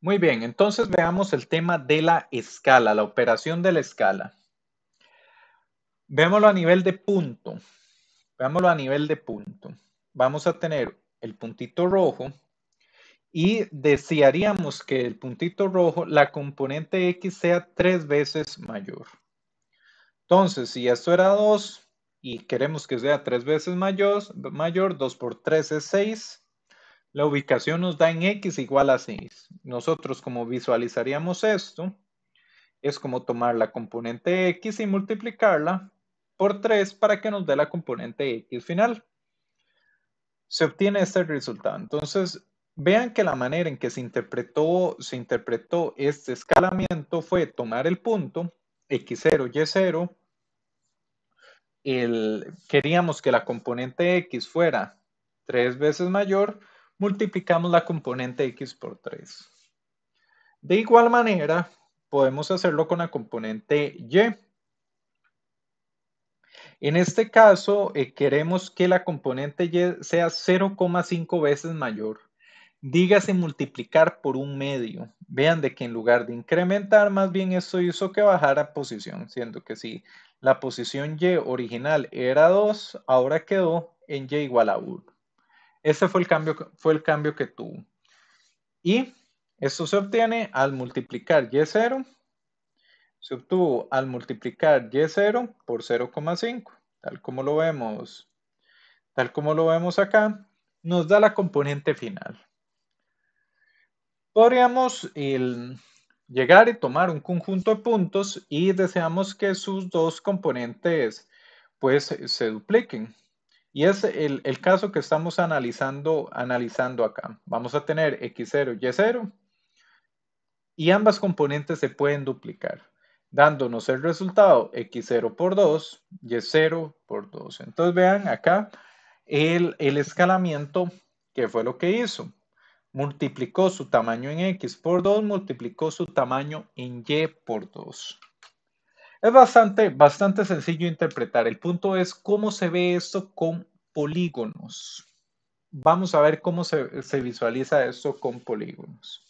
Muy bien, entonces veamos el tema de la escala, la operación de la escala. Veámoslo a nivel de punto. Veámoslo a nivel de punto. Vamos a tener el puntito rojo y desearíamos que el puntito rojo, la componente X sea 3 veces mayor. Entonces, si esto era 2 y queremos que sea 3 veces mayor, 2 por 3 es 6. La ubicación nos da en X igual a 6. Nosotros, como visualizaríamos esto, es como tomar la componente X y multiplicarla por 3 para que nos dé la componente X final. Se obtiene este resultado. Entonces, vean que la manera en que se interpretó este escalamiento fue tomar el punto X0, Y0. Queríamos que la componente X fuera 3 veces mayor, multiplicamos la componente X por 3. De igual manera, podemos hacerlo con la componente Y. En este caso, queremos que la componente Y sea 0,5 veces mayor. Dígase multiplicar por un medio. Vean de que en lugar de incrementar, más bien esto hizo que bajara posición, siendo que si la posición Y original era 2, ahora quedó en Y igual a 1. Ese fue el cambio que tuvo. Y esto se obtiene al multiplicar Y0. Se obtuvo al multiplicar Y0 por 0,5, tal como lo vemos acá, nos da la componente final. Podríamos llegar y tomar un conjunto de puntos y deseamos que sus dos componentes pues se dupliquen. Y es el caso que estamos analizando acá. Vamos a tener X0 y Y0 y ambas componentes se pueden duplicar, dándonos el resultado X0 por 2, Y0 por 2. Entonces vean acá el escalamiento, que fue lo que hizo. Multiplicó su tamaño en X por 2, multiplicó su tamaño en Y por 2. Es bastante sencillo interpretar. El punto es cómo se ve esto con polígonos. Vamos a ver cómo se visualiza esto con polígonos.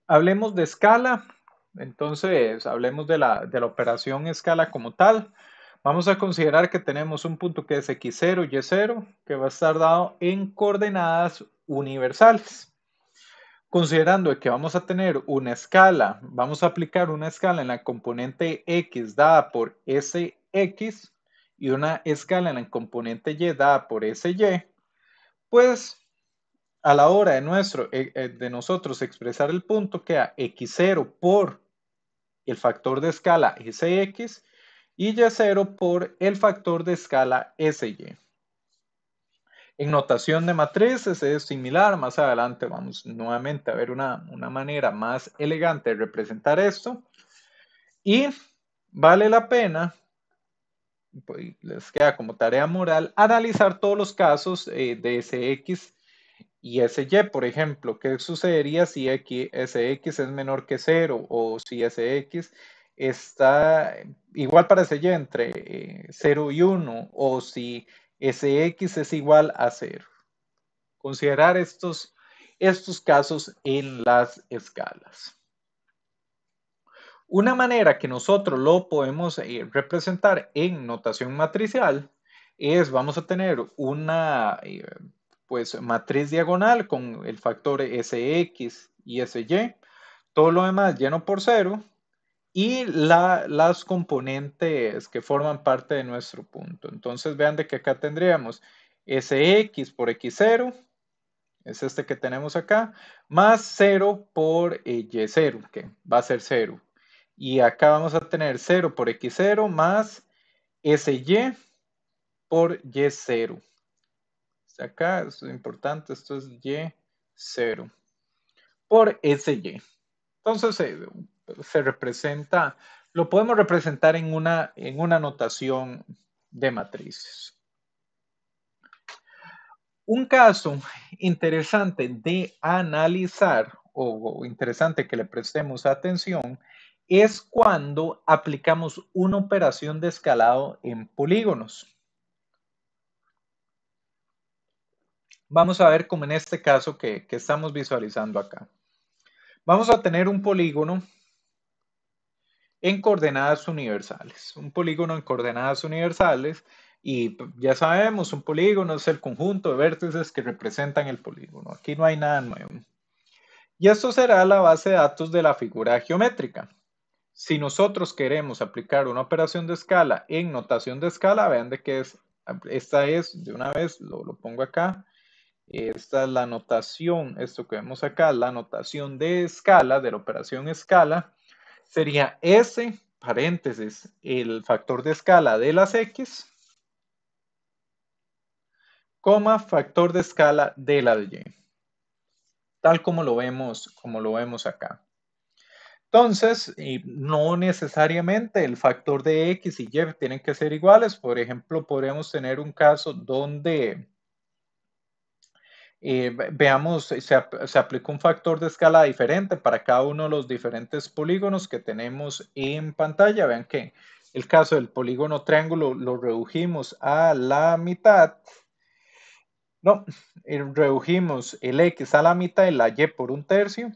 Hablemos de escala. Entonces, hablemos de la operación escala como tal. Vamos a considerar que tenemos un punto que es X0 y Y0, que va a estar dado en coordenadas universales. Considerando que vamos a tener una escala, vamos a aplicar una escala en la componente X dada por SX y una escala en la componente Y dada por SY, pues a la hora de nosotros expresar el punto queda X0 por el factor de escala SX y Y0 por el factor de escala SY. En notación de matrices es similar, más adelante vamos nuevamente a ver una manera más elegante de representar esto y vale la pena, pues, les queda como tarea moral, analizar todos los casos de SX y SY, por ejemplo, ¿qué sucedería si SX es menor que 0 o si SX está igual para SY entre 0 y 1 o si SX es igual a 0? Considerar estos casos en las escalas. Una manera que nosotros lo podemos representar en notación matricial es, vamos a tener una pues matriz diagonal con el factor Sx y Sy, todo lo demás lleno por 0 y las componentes que forman parte de nuestro punto. Entonces vean de que acá tendríamos Sx por x0, es este que tenemos acá, más 0 por y0, que va a ser 0. Y acá vamos a tener 0 por x0 más sy por y0. Acá, esto es importante, esto es y0 por sy. Entonces se representa, lo podemos representar en una notación de matrices. Un caso interesante de analizar o interesante que le prestemos atención es cuando aplicamos una operación de escalado en polígonos. Vamos a ver como en este caso que estamos visualizando acá. Vamos a tener un polígono en coordenadas universales. Un polígono en coordenadas universales y ya sabemos, un polígono es el conjunto de vértices que representan el polígono. Aquí no hay nada nuevo. Y esto será la base de datos de la figura geométrica. Si nosotros queremos aplicar una operación de escala en notación de escala, vean de qué es. Esta es, de una vez lo pongo acá. Esta es la notación, esto que vemos acá, la notación de escala, de la operación escala, sería S, paréntesis, el factor de escala de las X, coma, factor de escala de la de Y, tal como lo vemos acá. Entonces, no necesariamente el factor de X y Y tienen que ser iguales. Por ejemplo, podríamos tener un caso donde veamos, se aplicó un factor de escala diferente para cada uno de los diferentes polígonos que tenemos en pantalla. Vean que el caso del polígono triángulo lo redujimos a la mitad. No, redujimos el X a la mitad y la Y por un tercio.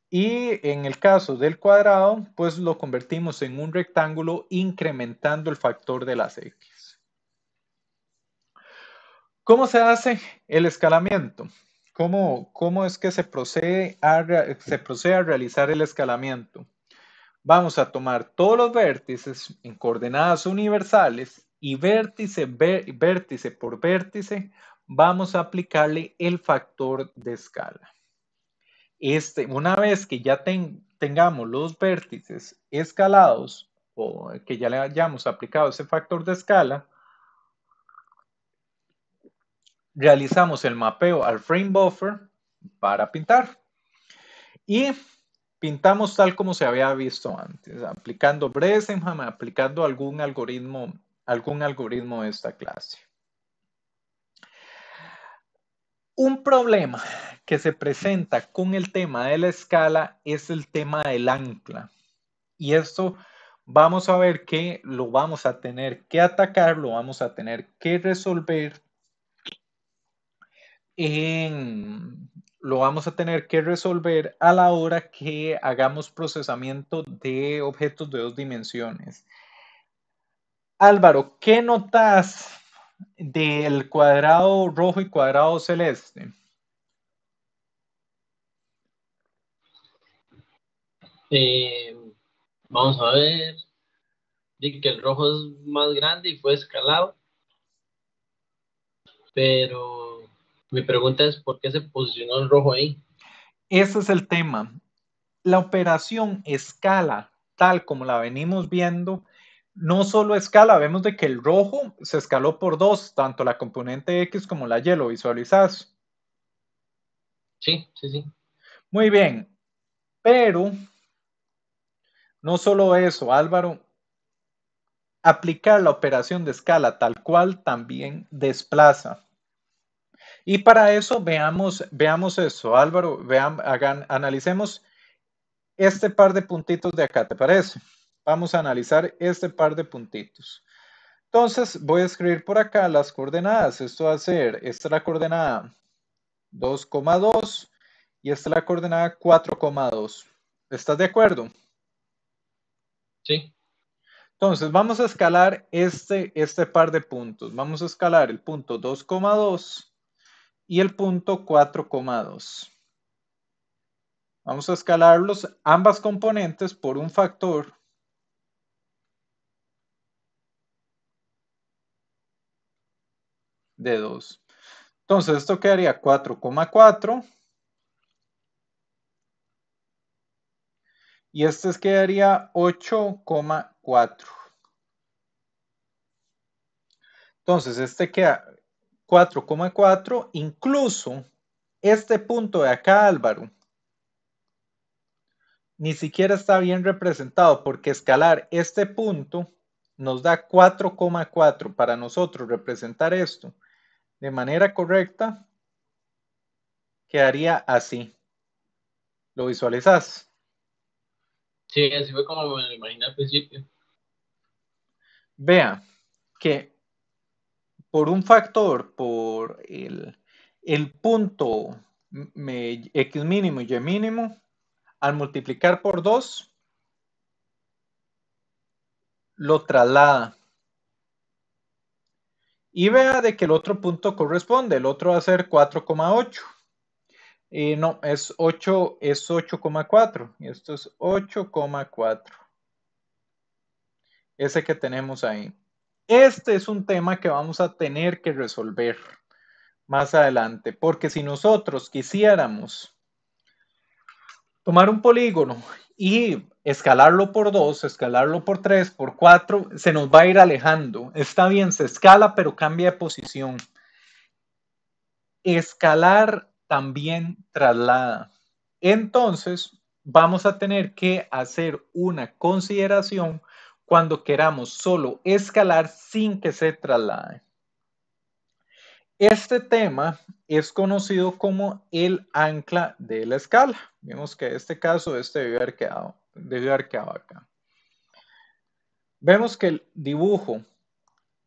Y en el caso del cuadrado, pues lo convertimos en un rectángulo incrementando el factor de las X. ¿Cómo se hace el escalamiento? ¿Cómo es que se procede a realizar el escalamiento? Vamos a tomar todos los vértices en coordenadas universales y vértice por vértice vamos a aplicarle el factor de escala. Una vez que ya tengamos los vértices escalados o que ya le hayamos aplicado ese factor de escala, realizamos el mapeo al frame buffer para pintar y pintamos tal como se había visto antes, aplicando Bresenham, aplicando algún algoritmo de esta clase. Un problema que se presenta con el tema de la escala es el tema del ancla. Y esto vamos a ver que lo vamos a tener que atacar, lo vamos a tener que resolver lo vamos a tener que resolver a la hora que hagamos procesamiento de objetos de dos dimensiones. Álvaro, ¿qué notas del cuadrado rojo y cuadrado celeste? Eh, Vamos a ver. Di que el rojo es más grande y fue escalado, pero mi pregunta es ¿por qué se posicionó el rojo ahí? Ese es el tema. La operación escala, tal como la venimos viendo, no solo escala, vemos de que el rojo se escaló por dos, tanto la componente X como la Y, ¿lo visualizas? Sí, sí, sí. Muy bien, pero no solo eso, Álvaro, aplicar la operación de escala tal cual también desplaza. Y para eso veamos eso, Álvaro, analicemos este par de puntitos de acá, ¿te parece? Vamos a analizar este par de puntitos. Entonces voy a escribir por acá las coordenadas. Esto va a ser, esta es la coordenada 2,2 y esta es la coordenada 4,2. ¿Estás de acuerdo? Sí, Entonces vamos a escalar este par de puntos. Vamos a escalar el punto 2,2 y el punto 4,2. Vamos a escalarlos ambas componentes por un factor de 2. Entonces esto quedaría 4,4 y este quedaría 8,4. Entonces este queda 4,4. Incluso este punto de acá, Álvaro, ni siquiera está bien representado porque escalar este punto nos da 4,4. Para nosotros representar esto de manera correcta quedaría así. ¿Lo visualizas? sí, así fue como me lo imaginé al principio. Vea que por un factor, el punto X mínimo y Y mínimo, al multiplicar por 2, lo traslada. Y vea de que el otro punto corresponde, el otro va a ser 4,8. No, es 8,4. Y esto es 8,4. Ese que tenemos ahí. Este es un tema que vamos a tener que resolver más adelante, porque si nosotros quisiéramos tomar un polígono y escalarlo por 2, escalarlo por 3, por 4, se nos va a ir alejando. Está bien, se escala, pero cambia de posición. Escalar también traslada. Entonces, vamos a tener que hacer una consideración cuando queramos solo escalar sin que se traslade. Este tema es conocido como el ancla de la escala. Vemos que en este caso debió haber quedado acá. Vemos que el dibujo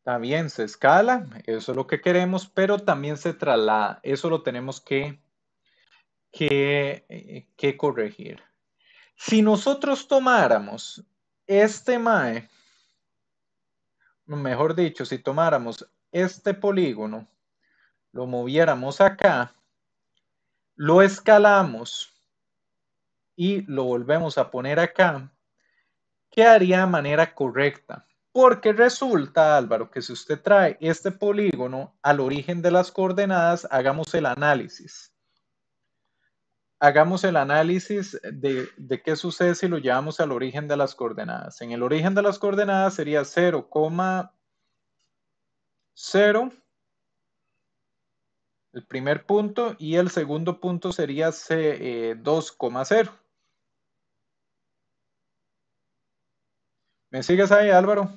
también se escala, eso es lo que queremos, pero también se traslada. Eso lo tenemos que corregir. Si nosotros tomáramos este MAE, mejor dicho, si tomáramos este polígono, lo moviéramos acá, lo escalamos y lo volvemos a poner acá, quedaría de manera correcta. Porque resulta, Álvaro, que si usted trae este polígono al origen de las coordenadas, hagamos el análisis. Hagamos el análisis de qué sucede si lo llevamos al origen de las coordenadas. En el origen de las coordenadas sería 0,0, el primer punto, y el segundo punto sería 2,0. ¿Me sigues ahí, Álvaro?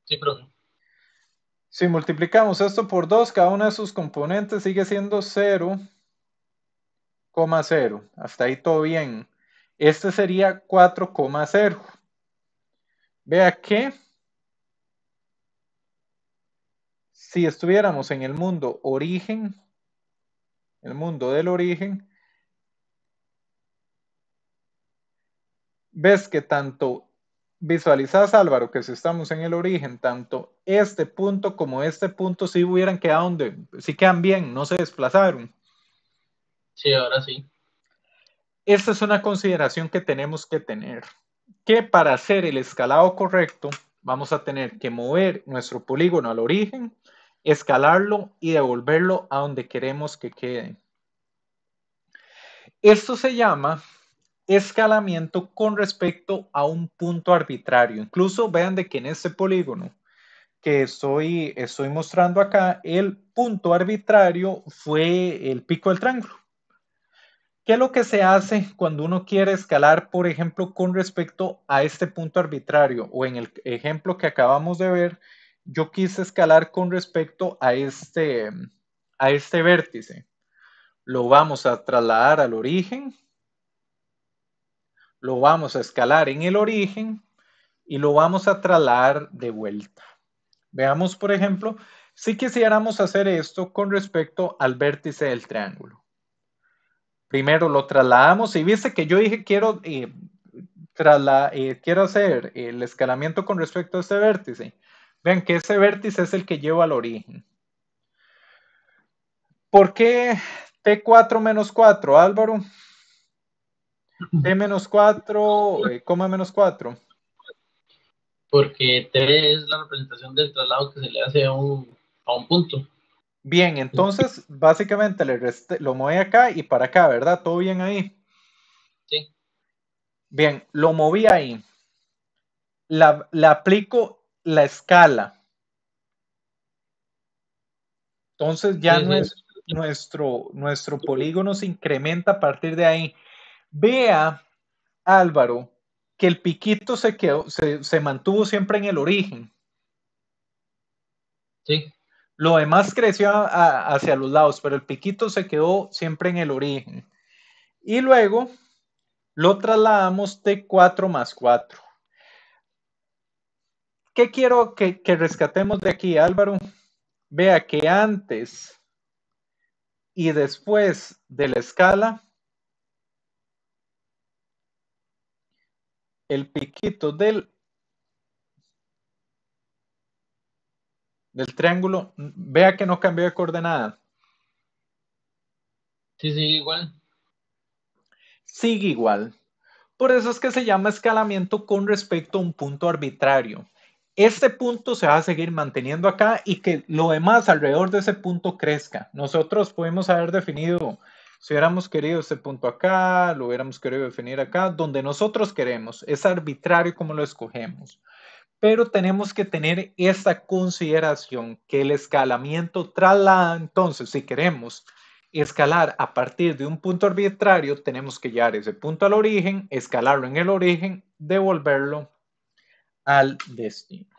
Sí, profe. Si multiplicamos esto por 2, cada una de sus componentes sigue siendo 0,0. Hasta ahí todo bien. Este sería 4,0. Vea que si estuviéramos en el mundo origen, el mundo del origen, ves que tanto visualizas, Álvaro, que si estamos en el origen, tanto este punto como este punto sí hubieran quedado donde, sí quedan bien, no se desplazaron. Sí, ahora sí. Esta es una consideración que tenemos que tener, que para hacer el escalado correcto vamos a tener que mover nuestro polígono al origen, escalarlo y devolverlo a donde queremos que quede. Esto se llama escalamiento con respecto a un punto arbitrario. Incluso vean de que en este polígono que estoy mostrando acá, el punto arbitrario fue el pico del triángulo. ¿Qué es lo que se hace cuando uno quiere escalar, por ejemplo, con respecto a este punto arbitrario? O en el ejemplo que acabamos de ver, yo quise escalar con respecto a este vértice. Lo vamos a trasladar al origen, lo vamos a escalar en el origen y lo vamos a trasladar de vuelta. Veamos, por ejemplo, si quisiéramos hacer esto con respecto al vértice del triángulo. Primero lo trasladamos y viste que yo dije quiero hacer el escalamiento con respecto a este vértice. Vean que ese vértice es el que lleva al origen. ¿Por qué T4 menos 4, Álvaro? T menos 4, coma menos 4. Porque T es la representación del traslado que se le hace a un punto. Bien, entonces básicamente lo moví acá y para acá, ¿verdad? ¿Todo bien ahí? Sí. Bien, lo moví ahí. Le aplico la escala. Entonces ya Sí, sí. nuestro polígono se incrementa a partir de ahí. Vea, Álvaro, que el piquito se mantuvo siempre en el origen. Sí. Lo demás creció hacia los lados, pero el piquito se quedó siempre en el origen. Y luego lo trasladamos T4 más 4. ¿Qué quiero que rescatemos de aquí, Álvaro? Vea que antes y después de la escala, el piquito del triángulo, vea que no cambió de coordenada. Sí, sigue igual. Sigue igual. Por eso es que se llama escalamiento con respecto a un punto arbitrario. Este punto se va a seguir manteniendo acá y que lo demás alrededor de ese punto crezca. Nosotros podemos haber definido, si hubiéramos querido este punto acá, lo hubiéramos querido definir acá, donde nosotros queremos. Es arbitrario como lo escogemos. Pero tenemos que tener esta consideración que el escalamiento traslada. Entonces, si queremos escalar a partir de un punto arbitrario, tenemos que llevar ese punto al origen, escalarlo en el origen, devolverlo al destino.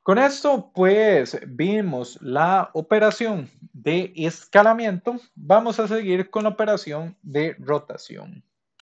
Con esto, pues, vimos la operación de escalamiento. Vamos a seguir con la operación de rotación.